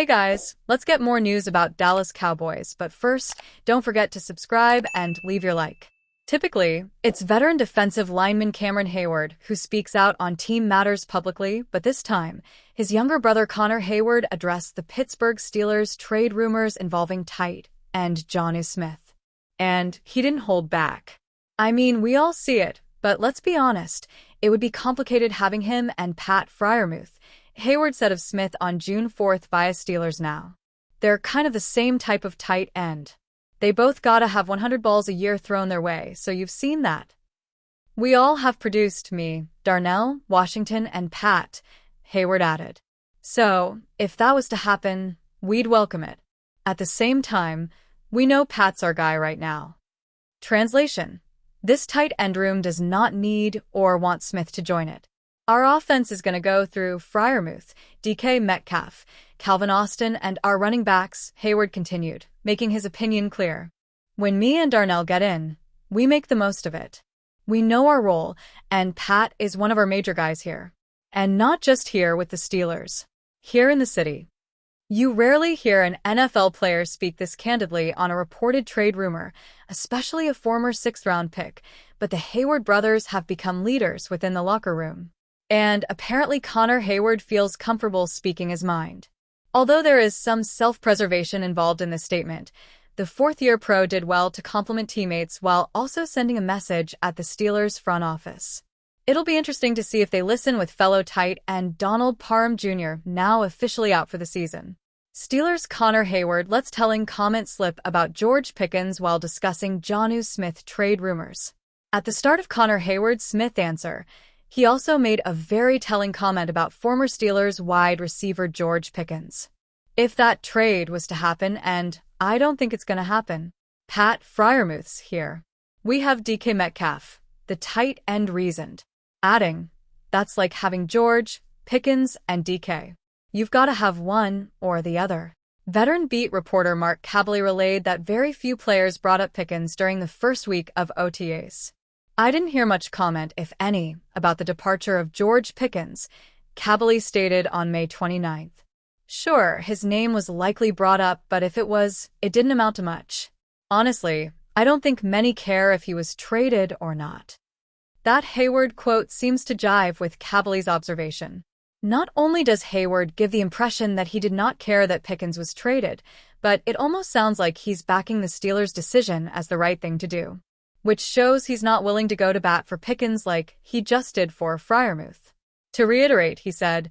Hey guys, let's get more news about Dallas Cowboys, but first, don't forget to subscribe and leave your like. Typically, it's veteran defensive lineman Cameron Hayward who speaks out on team matters publicly, but this time, his younger brother Connor Hayward addressed the Pittsburgh Steelers trade rumors involving Tight and Jonnu Smith. And he didn't hold back. I mean, we all see it, but let's be honest, it would be complicated having him and Pat Freiermuth, Hayward said of Smith on June 4th via Steelers Now. They're kind of the same type of tight end. They both gotta have 100 balls a year thrown their way, so you've seen that. We all have produced me, Darnell, Washington, and Pat, Hayward added. So, if that was to happen, we'd welcome it. At the same time, we know Pat's our guy right now. Translation: this tight end room does not need or want Smith to join it. Our offense is going to go through Freiermuth, DK Metcalf, Calvin Austin, and our running backs, Hayward continued, making his opinion clear. When me and Darnell get in, we make the most of it. We know our role, and Pat is one of our major guys here. And not just here with the Steelers. Here in the city. You rarely hear an NFL player speak this candidly on a reported trade rumor, especially a former sixth-round pick, but the Hayward brothers have become leaders within the locker room. And apparently Connor Hayward feels comfortable speaking his mind. Although there is some self-preservation involved in this statement, the fourth-year pro did well to compliment teammates while also sending a message at the Steelers' front office. It'll be interesting to see if they listen with fellow tight end Donald Parham Jr., now officially out for the season. Steelers' Connor Hayward lets telling comment slip about George Pickens while discussing Jonnu Smith trade rumors. At the start of Connor Hayward's Smith answer, he also made a very telling comment about former Steelers wide receiver George Pickens. If that trade was to happen, and I don't think it's going to happen, Pat Freiermuth's here. We have DK Metcalf, the tight end reasoned, adding, that's like having George, Pickens, and DK. You've got to have one or the other. Veteran beat reporter Mark Kabley relayed that very few players brought up Pickens during the first week of OTAs. I didn't hear much comment, if any, about the departure of George Pickens, Kabley stated on May 29th. Sure, his name was likely brought up, but if it was, it didn't amount to much. Honestly, I don't think many care if he was traded or not. That Hayward quote seems to jive with Kabley's observation. Not only does Hayward give the impression that he did not care that Pickens was traded, but it almost sounds like he's backing the Steelers' decision as the right thing to do. Which shows he's not willing to go to bat for Pickens like he just did for Freiermuth. To reiterate, he said,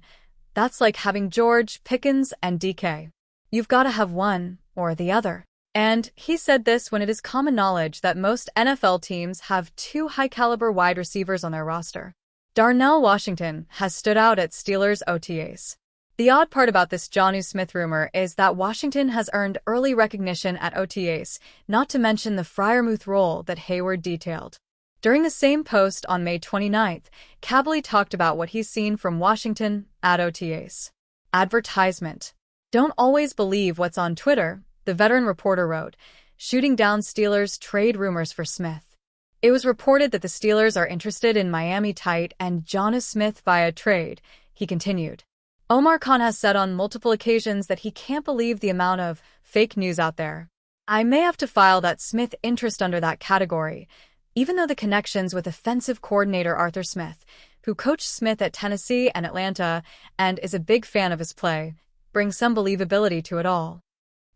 that's like having George, Pickens, and DK. You've got to have one or the other. And he said this when it is common knowledge that most NFL teams have two high-caliber wide receivers on their roster. Darnell Washington has stood out at Steelers OTAs. The odd part about this Jonnu Smith rumor is that Washington has earned early recognition at OTAs, not to mention the Freiermuth role that Hayward detailed. During the same post on May 29th, Kabley talked about what he's seen from Washington at OTAs. Advertisement. Don't always believe what's on Twitter, the veteran reporter wrote, shooting down Steelers trade rumors for Smith. It was reported that the Steelers are interested in Miami tight and Jonnu Smith via trade, he continued. Omar has said on multiple occasions that he can't believe the amount of fake news out there. I may have to file that Smith interest under that category, even though the connections with offensive coordinator Arthur Smith, who coached Smith at Tennessee and Atlanta and is a big fan of his play, bring some believability to it all.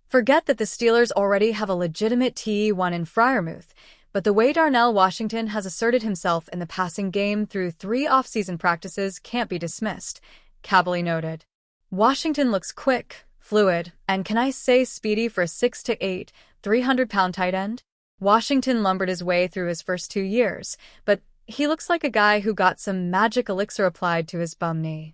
Forget that the Steelers already have a legitimate TE1 in Freiermuth, but the way Darnell Washington has asserted himself in the passing game through 3 off-season practices can't be dismissed, Kabley noted. Washington looks quick, fluid, and can I say speedy for a 6'8", 300-pound tight end? Washington lumbered his way through his first 2 years, but he looks like a guy who got some magic elixir applied to his bum knee.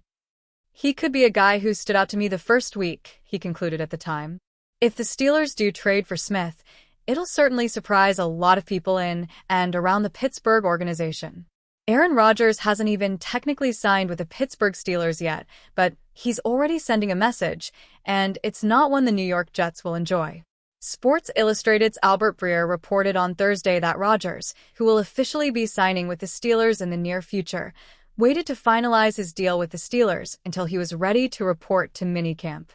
He could be a guy who stood out to me the first week, he concluded at the time. If the Steelers do trade for Smith, it'll certainly surprise a lot of people in and around the Pittsburgh organization. Aaron Rodgers hasn't even technically signed with the Pittsburgh Steelers yet, but he's already sending a message, and it's not one the New York Jets will enjoy. Sports Illustrated's Albert Breer reported on Thursday that Rodgers, who will officially be signing with the Steelers in the near future, waited to finalize his deal with the Steelers until he was ready to report to minicamp.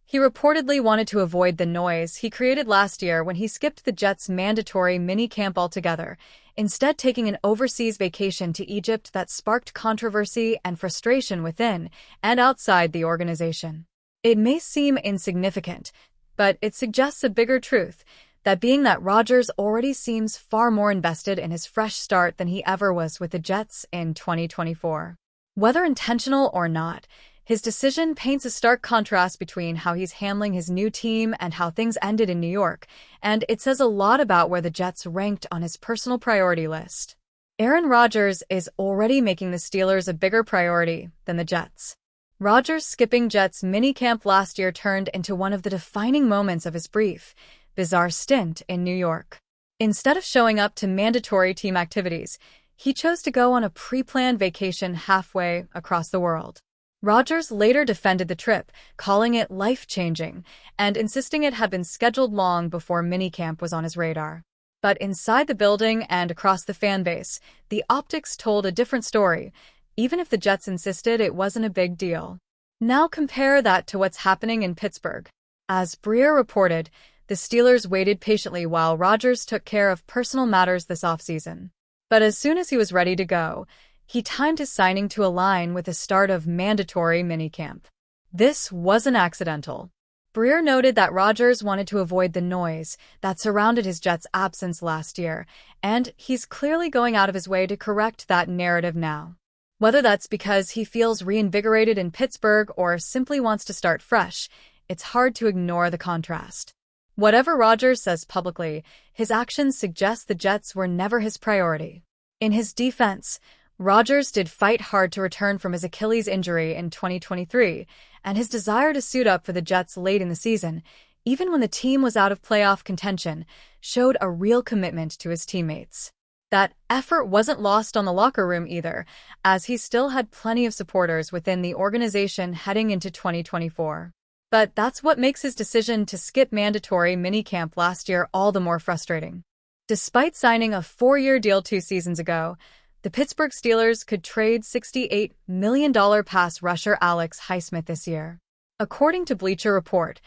He reportedly wanted to avoid the noise he created last year when he skipped the Jets' mandatory mini-camp altogether, instead taking an overseas vacation to Egypt that sparked controversy and frustration within and outside the organization. It may seem insignificant, but it suggests a bigger truth, that Rodgers already seems far more invested in his fresh start than he ever was with the Jets in 2024. Whether intentional or not, his decision paints a stark contrast between how he's handling his new team and how things ended in New York, and it says a lot about where the Jets ranked on his personal priority list. Aaron Rodgers is already making the Steelers a bigger priority than the Jets. Rodgers skipping Jets minicamp last year turned into one of the defining moments of his brief, bizarre stint in New York. Instead of showing up to mandatory team activities, he chose to go on a pre-planned vacation halfway across the world. Rodgers later defended the trip, calling it life-changing, and insisting it had been scheduled long before minicamp was on his radar. But inside the building and across the fan base, the optics told a different story, even if the Jets insisted it wasn't a big deal. Now compare that to what's happening in Pittsburgh. As Breer reported, the Steelers waited patiently while Rodgers took care of personal matters this offseason. But as soon as he was ready to go, he timed his signing to align with the start of mandatory minicamp. This wasn't accidental. Breer noted that Rodgers wanted to avoid the noise that surrounded his Jets' absence last year, and he's clearly going out of his way to correct that narrative now. Whether that's because he feels reinvigorated in Pittsburgh or simply wants to start fresh, it's hard to ignore the contrast. Whatever Rodgers says publicly, his actions suggest the Jets were never his priority. In his defense, Rodgers did fight hard to return from his Achilles injury in 2023, and his desire to suit up for the Jets late in the season, even when the team was out of playoff contention, showed a real commitment to his teammates. That effort wasn't lost on the locker room either, as he still had plenty of supporters within the organization heading into 2024. But that's what makes his decision to skip mandatory minicamp last year all the more frustrating. Despite signing a 4-year deal 2 seasons ago, the Pittsburgh Steelers could trade $68 million pass rusher Alex Highsmith this year. According to Bleacher Report,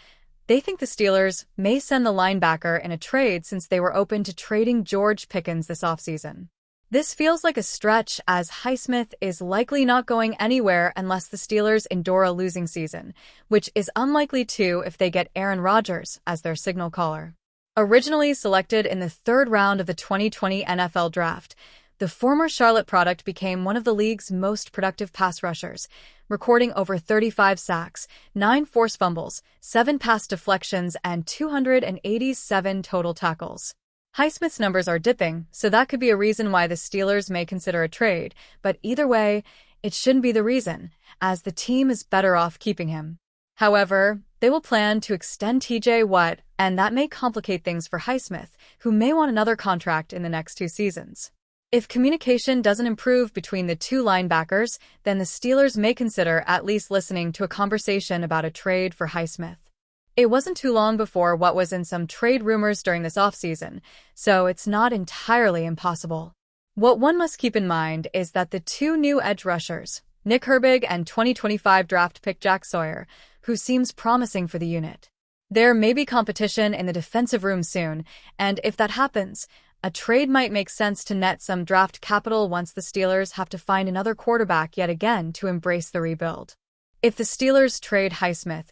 they think the Steelers may send the linebacker in a trade since they were open to trading George Pickens this offseason. This feels like a stretch, as Highsmith is likely not going anywhere unless the Steelers endure a losing season, which is unlikely too if they get Aaron Rodgers as their signal caller. Originally selected in the 3rd round of the 2020 NFL Draft, the former Charlotte product became one of the league's most productive pass rushers, recording over 35 sacks, 9 forced fumbles, 7 pass deflections, and 287 total tackles. Highsmith's numbers are dipping, so that could be a reason why the Steelers may consider a trade, but either way, it shouldn't be the reason, as the team is better off keeping him. However, they will plan to extend TJ Watt, and that may complicate things for Highsmith, who may want another contract in the next 2 seasons. If communication doesn't improve between the 2 linebackers, then the Steelers may consider at least listening to a conversation about a trade for Highsmith. It wasn't too long before what was in some trade rumors during this offseason, so it's not entirely impossible. What one must keep in mind is that the 2 new edge rushers, Nick Herbig and 2025 draft pick Jack Sawyer, who seems promising for the unit. There may be competition in the defensive room soon, and if that happens, a trade might make sense to net some draft capital once the Steelers have to find another quarterback yet again to embrace the rebuild. If the Steelers trade Highsmith,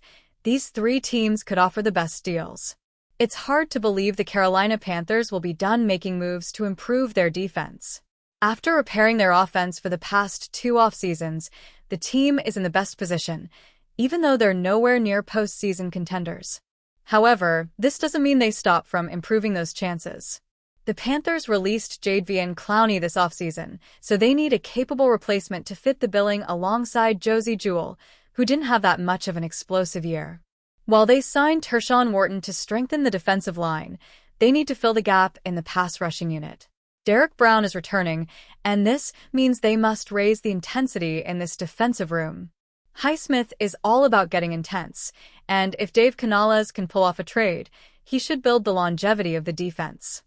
these 3 teams could offer the best deals. It's hard to believe the Carolina Panthers will be done making moves to improve their defense. After repairing their offense for the past 2 off-seasons, the team is in the best position, even though they're nowhere near postseason contenders. However, this doesn't mean they stop from improving those chances. The Panthers released Jadeveon Clowney this offseason, so they need a capable replacement to fit the billing alongside Josie Jewell, who didn't have that much of an explosive year. While they signed Tershawn Wharton to strengthen the defensive line, they need to fill the gap in the pass rushing unit. Derek Brown is returning, and this means they must raise the intensity in this defensive room. Highsmith is all about getting intense, and if Dave Canales can pull off a trade, he should build the longevity of the defense.